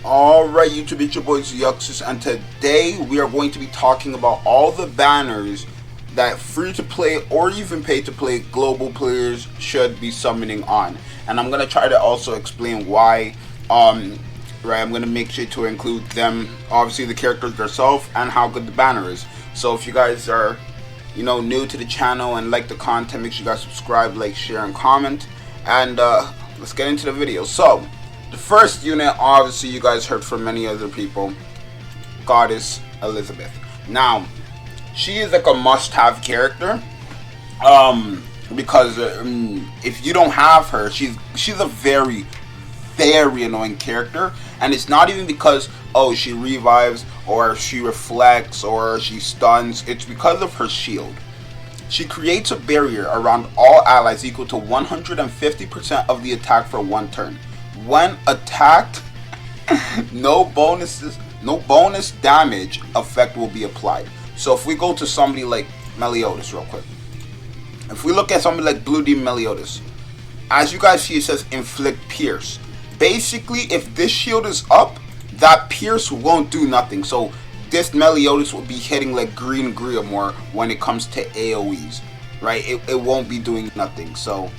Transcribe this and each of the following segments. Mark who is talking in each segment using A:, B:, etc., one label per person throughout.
A: Alright YouTube, it's your boy Yuxus, and today we are going to be talking about all the banners that free to play or even pay to play global players should be summoning on. And I'm going to try to also explain why. I'm going to make sure to include them, obviously the characters themselves, and how good the banner is. So if you guys are new to the channel and like the content, make sure you guys subscribe, like, share, and comment. And let's get into the video. So the first unit, obviously you guys heard from many other people, Goddess Elizabeth. Now she is like a must-have character, because if you don't have her, she's a very annoying character. And it's not even because she revives or she reflects or she stuns. It's because of her shield. She creates a barrier around all allies equal to 150% of the attack for one turn. When attacked, no bonus damage effect will be applied. So if we go to somebody like Meliodas real quick, if we look at somebody like Blue Demon Meliodas, as you guys see, it says inflict pierce. Basically, if this shield is up, that pierce won't do nothing. So this Meliodas will be hitting like Green Griamore when it comes to AoEs, right? It won't be doing nothing. So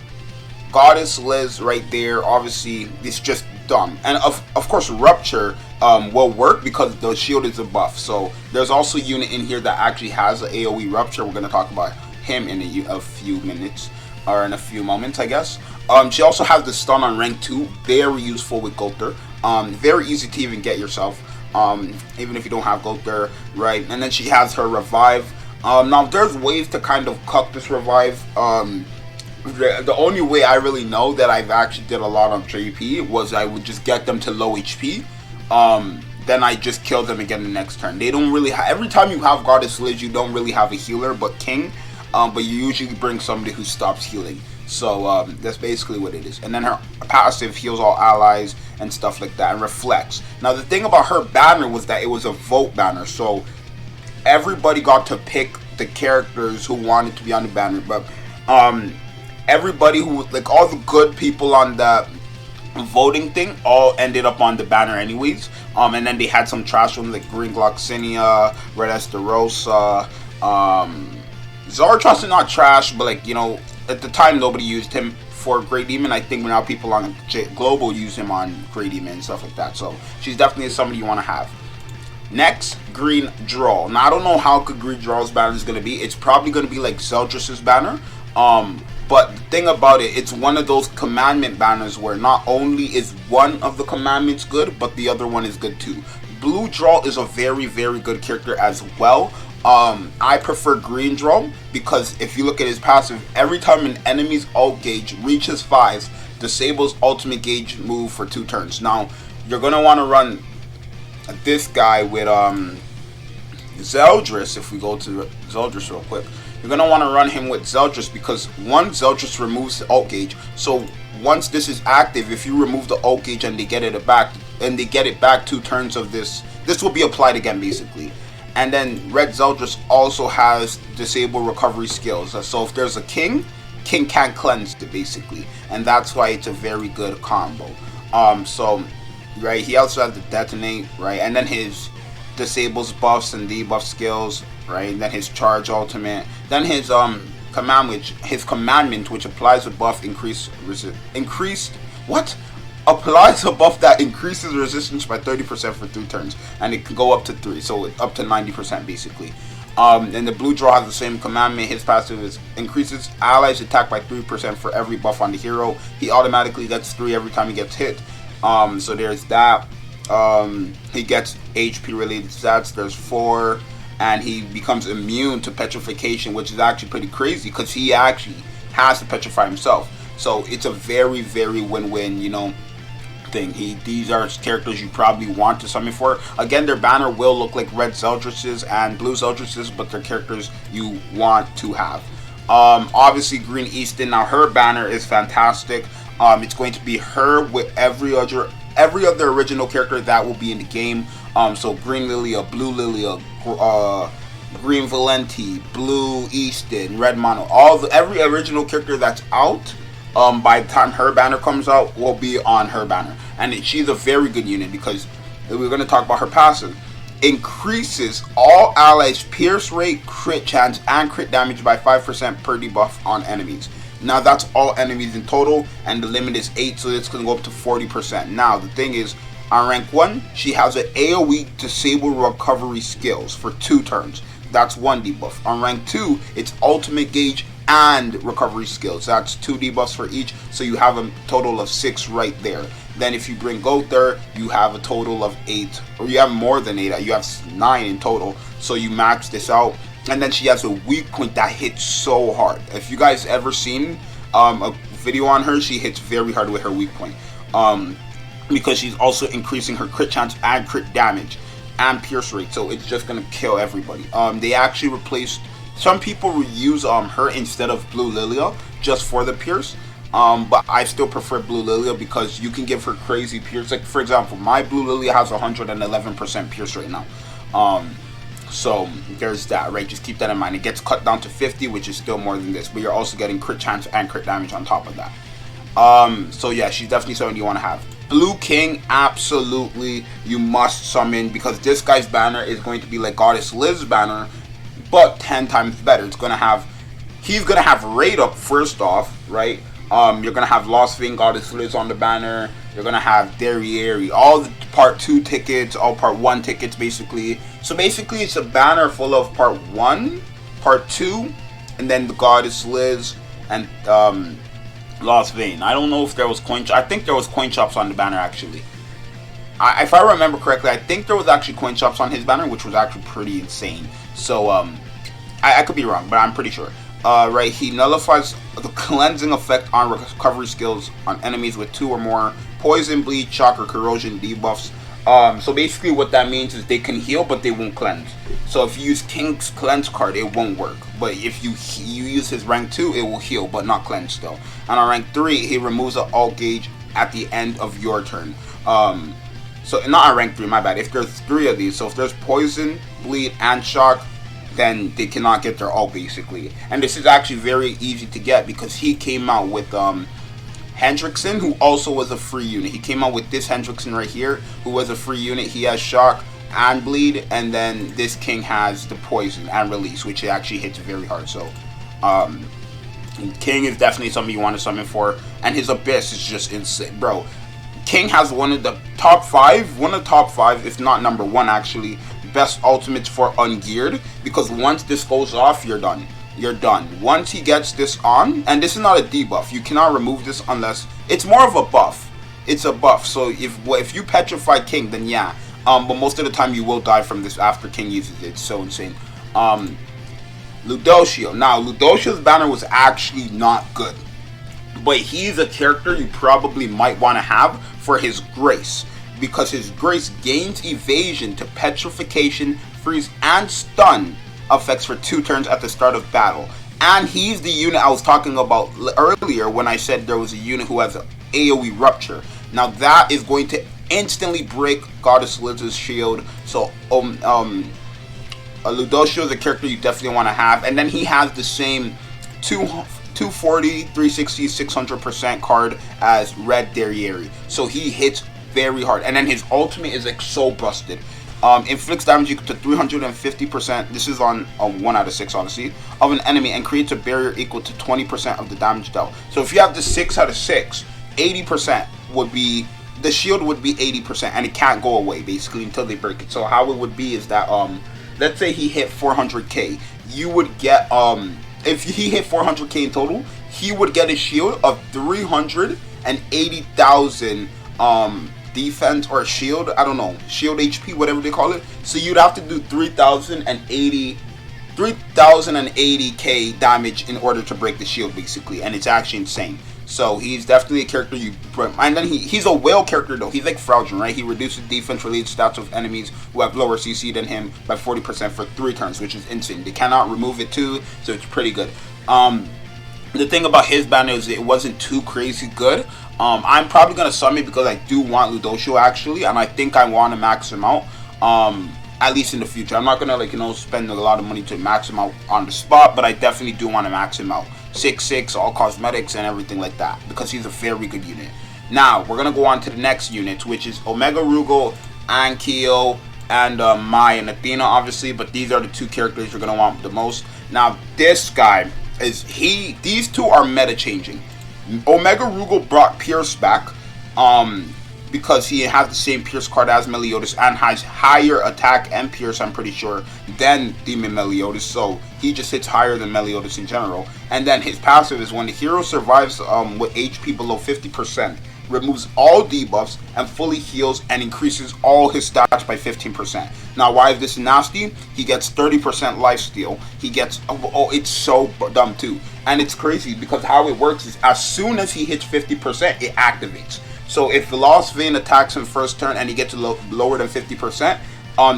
A: Goddess Liz right there, obviously it's just dumb. And of course Rupture will work because the shield is a buff. So there's also a unit in here that actually has an AoE Rupture. We're going to talk about him in a few minutes, or in a few moments, I guess. She also has the stun on rank 2, very useful with Gulter. Very easy to even get yourself, even if you don't have Gulter, right? And then she has her revive. Now there's ways to kind of cut this revive. The only way I really know that I've actually did a lot on JP was I would just get them to low HP. Then I just kill them again the next turn. They don't really every time you have Goddess Liz, you don't really have a healer but King. But you usually bring somebody who stops healing. So that's basically what it is. And then her passive heals all allies and stuff like that, and reflects. Now the thing about her banner was that it was a vote banner, so everybody got to pick the characters who wanted to be on the banner. But everybody who, like, all the good people on the voting thing all ended up on the banner anyways. And then they had some trash ones like Green Gloxinia, Red Esterosa, Zarathos is not trash, but like, at the time nobody used him for Great Demon. I think now people on Global use him on Great Demon and stuff like that. So she's definitely somebody you want to have. Next, Green Drole. Now I don't know how good Green Drole's banner is going to be. It's probably going to be like Zeldris' banner. But the thing about it, it's one of those commandment banners where not only is one of the commandments good, but the other one is good too. Blue Drole is a very good character as well. I prefer Green Drole because if you look at his passive, every time an enemy's ult gauge reaches 5, disables ultimate gauge move for 2 turns. Now, you're going to want to run this guy with Zeldris. If we go to Zeldris real quick, you're going to want to run him with Zeldris because one, Zeldris removes the ult gauge. So once this is active, if you remove the ult gauge and they get it back, 2 turns of this will be applied again basically. And then Red Zeldris also has disable recovery skills. So if there's a King can't cleanse it basically, and that's why it's a very good combo. So right, he also has the detonate, right, and then his disables buffs and debuff skills, right, and then his charge ultimate, then his commandment, which applies a buff applies a buff that increases resistance by 30% for 3 turns, and it can go up to 3, so up to 90% basically. And the Blue Draw has the same commandment. His passive is increases allies attack by 3% for every buff on the hero. He automatically gets 3 every time he gets hit. So there's that. He gets HP related stats. There's 4, and he becomes immune to petrification, which is actually pretty crazy because he actually has to petrify himself. So it's a very win-win, thing. These are characters you probably want to summon for. Again, their banner will look like Red Zeldris' and Blue Zeldris', but they're characters you want to have. Obviously Green Easton. Now her banner is fantastic. It's going to be her with every other original character that will be in the game. So Green Lilia, Blue Lilia, Green Valenti, Blue Easton, Red Mono, every original character that's out by the time her banner comes out will be on her banner. And she's a very good unit because we're going to talk about her passive. Increases all allies' pierce rate, crit chance, and crit damage by 5% per debuff on enemies. Now that's all enemies in total, and the limit is 8, so it's going to go up to 40%. Now the thing is, on rank 1, she has an AoE disable recovery skills for 2 turns. That's 1 debuff. On rank 2, it's ultimate gauge and recovery skills. That's 2 debuffs for each, so you have a total of 6 right there. Then if you bring Gother, you have a total of 8, or you have more than 8, you have 9 in total, so you max this out. And then she has a weak point that hits so hard. If you guys ever seen a video on her, she hits very hard with her weak point, because she's also increasing her crit chance and crit damage and pierce rate, so it's just gonna kill everybody. They actually replaced, some people use her instead of Blue Lilia just for the pierce. But I still prefer Blue Lilia because you can give her crazy pierce. Like for example, my Blue Lilia has 111% pierce right now. So there's that, right? Just keep that in mind. It gets cut down to 50, which is still more than this, but you're also getting crit chance and crit damage on top of that. So yeah, she's definitely someone you want to have. Blue King, absolutely you must summon, because this guy's banner is going to be like Goddess Liv's banner, but 10 times better. It's gonna have, he's gonna have raid up first off, right? You're gonna have Lost Vein Goddess Liz on the banner. You're gonna have Derriere, all the part 2 tickets, all part 1 tickets basically. So basically it's a banner full of part 1, part 2, and then the Goddess Liz and Lost Vein. I don't know if there was coin, I think there was coin shops on the banner actually. If I remember correctly, I think there was actually coin shops on his banner, which was actually pretty insane. So I could be wrong, but I'm pretty sure. Right, he nullifies the cleansing effect on recovery skills on enemies with 2 or more poison, bleed, shock, or corrosion debuffs. So basically what that means is they can heal, but they won't cleanse. So if you use King's cleanse card, it won't work. But if you use his rank 2, it will heal, but not cleanse still. And on rank 3, he removes an alt gauge at the end of your turn. So not on rank 3, my bad. If there's 3 of these, so if there's poison, bleed, and shock, then they cannot get their ult basically. And this is actually very easy to get because he came out with Hendrickson, who also was a free unit. He came out with this Hendrickson right here, who was a free unit. He has shock and bleed, and then this King has the poison and release, which actually hits very hard. So King is definitely something you want to summon for, and his Abyss is just insane, bro. King has one of the top 5, if not number 1 actually, best ultimates for ungeared, because once this goes off, you're done. You're done. Once he gets this on, and this is not a debuff, you cannot remove this unless, it's more of a buff. It's a buff, so if you petrify King, then yeah. But most of the time you will die from this after King uses it. It's so insane. Ludociel. Now, Ludociel's banner was actually not good, but he's a character you probably might want to have for his Grace, because his Grace gains evasion to petrification, freeze, and stun effects for 2 turns at the start of battle. And he's the unit I was talking about earlier when I said there was a unit who has an AoE rupture. Now that is going to instantly break Goddess Liz's shield. So Ludociel is a character you definitely want to have. And then he has the same 240, 360, 600% card as Red Derriere. So he hits very hard, and then his ultimate is like so busted. Inflicts damage equal to 350%, this is on 1 out of 6 honestly, of an enemy, and creates a barrier equal to 20% of the damage dealt. So if you have the 6 out of 6, 80% would be, the shield would be 80%, and it can't go away basically until they break it. So how it would be is that let's say he hit 400k, you would get if he hit 400k in total, he would get a shield of 380,000 defense or shield, I don't know, shield HP, whatever they call it. So you'd have to do 3,080k damage in order to break the shield basically, and it's actually insane. So he's definitely a character you, and then he's a whale character though. He's like Fraugen, right? He reduces defense related stats of enemies who have lower CC than him by 40% for 3 turns, which is insane. They cannot remove it too, so it's pretty good. The thing about his banner is it wasn't too crazy good. I'm probably gonna summon it because I do want Ludociel actually, and I think I want to max him out. At least in the future. I'm not gonna spend a lot of money to max him out on the spot, but I definitely do want to max him out. 6/6, all cosmetics and everything like that, because he's a very good unit. Now we're gonna go on to the next unit, which is Omega Rugal and Kyo, and Mai and Athena, obviously. But these are the two characters you're gonna want the most. Now, this guy is these two are meta changing. Omega Rugal brought Pierce back, because he has the same Pierce card as Meliodas and has higher attack and Pierce, I'm pretty sure, than Demon Meliodas. So he just hits higher than Meliodas in general. And then his passive is when the hero survives with HP below 50%, removes all debuffs and fully heals and increases all his stats by 15%. Now, why is this nasty? He gets 30% lifesteal. He gets, oh, it's so dumb too. And it's crazy because how it works is as soon as he hits 50%, it activates. So if the Lost Vein attacks him first turn and he gets lower than 50%,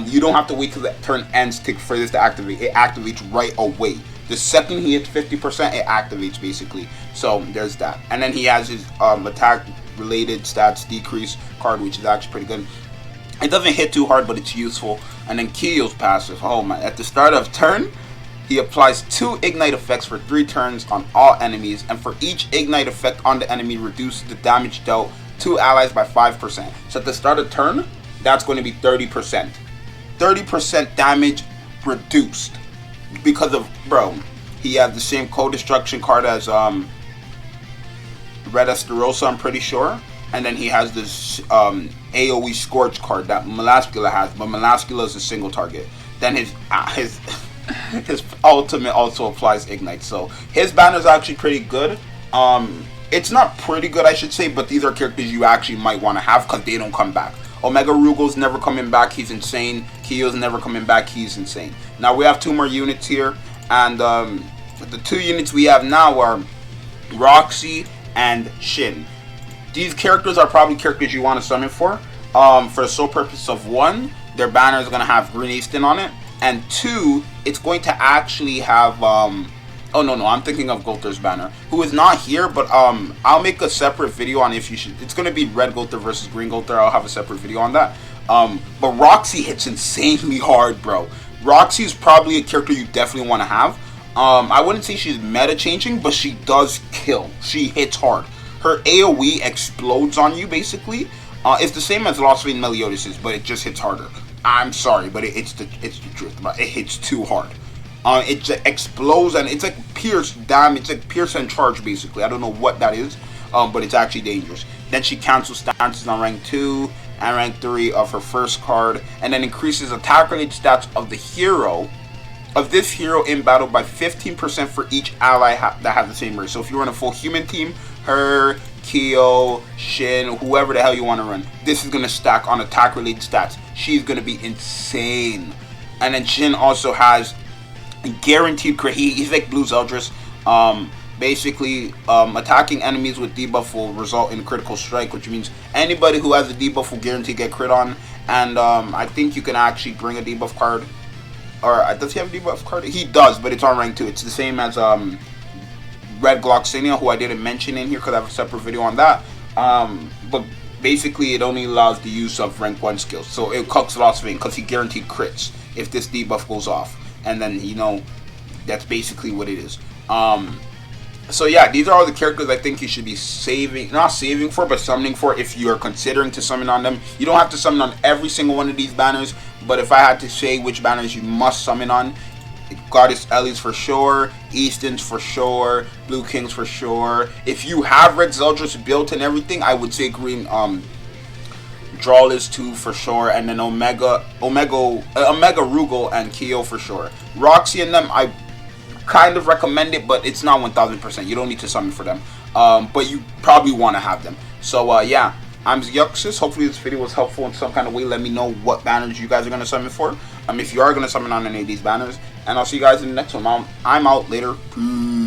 A: you don't have to wait till the turn ends for this to activate. It activates right away. The second he hits 50%, it activates basically. So there's that. And then he has his attack related stats decrease card, which is actually pretty good. It doesn't hit too hard, but it's useful. And then Kyo's passive. Oh man! At the start of turn, he applies 2 ignite effects for 3 turns on all enemies, and for each ignite effect on the enemy, reduces the damage dealt to allies by 5%. So at the start of turn, that's going to be 30%. 30% damage reduced because of, bro, he has the same co-destruction card as Red Esterosa, I'm pretty sure. And then he has this AoE Scorch card that Melascula has, but Melascula is a single target. Then his ultimate also applies Ignite. So his banner is actually pretty good. It's not pretty good, I should say, but these are characters you actually might want to have because they don't come back. Omega Rugal's never coming back, he's insane. Kyo's never coming back, he's insane. Now we have 2 more units here, and the 2 units we have now are Roxy and Shin. These characters are probably characters you want to summon for the sole purpose of 1, their banner is going to have Green Easton on it, and 2, it's going to actually have oh no, I'm thinking of Gulter's banner, who is not here, but I'll make a separate video on if you should. It's gonna be Red Gulter versus Green Gulter. I'll have a separate video on that. But Roxy hits insanely hard, bro. Roxy is probably a character you definitely want to have. I wouldn't say she's meta changing, but she does kill. She hits hard. Her AoE explodes on you basically. It's the same as Lost Vein Meliodas is, but it just hits harder. I'm sorry, but it's the truth. But it hits too hard. It just explodes and it's like pierce damage. It's like pierce and charge basically. I don't know what that is, but it's actually dangerous. Then she cancels stances on rank 2 and rank 3 of her first card, and then increases attack related stats of the hero, of this hero in battle by 15% for each ally that has the same race. So if you run a full human team, her, Kyo, Shin, whoever the hell you want to run, this is gonna stack on attack related stats. She's gonna be insane. And then Shin also has guaranteed crit. He's like Blue Zeldris. Basically, attacking enemies with debuff will result in critical strike, which means anybody who has a debuff will guarantee get crit on. And I think you can actually bring a debuff card. Or does he have a debuff card? He does, but it's on rank 2. It's the same as Red Gloxinia, who I didn't mention in here because I have a separate video on that. But basically, it only allows the use of rank 1 skills. So it cuts Lost Vein because he guaranteed crits if this debuff goes off. And then, you know, that's basically what it is. So yeah, these are all the characters I think you should be not saving for, but summoning for if you're considering to summon on them. You don't have to summon on every single one of these banners, but if I had to say which banners you must summon on, Goddess Ellie's for sure, Easton's for sure, Blue King's for sure. If you have Red Zeldris built and everything, I would say Green Drole is 2 for sure, and then Omega Rugal and Kyo for sure. Roxy and them, I kind of recommend it, but it's not 1000%. You don't need to summon for them, but you probably want to have them. So yeah, I'm Yuxus. Hopefully this video was helpful in some kind of way. Let me know what banners you guys are going to summon for. If you are going to summon on any of these banners, and I'll see you guys in the next one. I'm out later. Peace.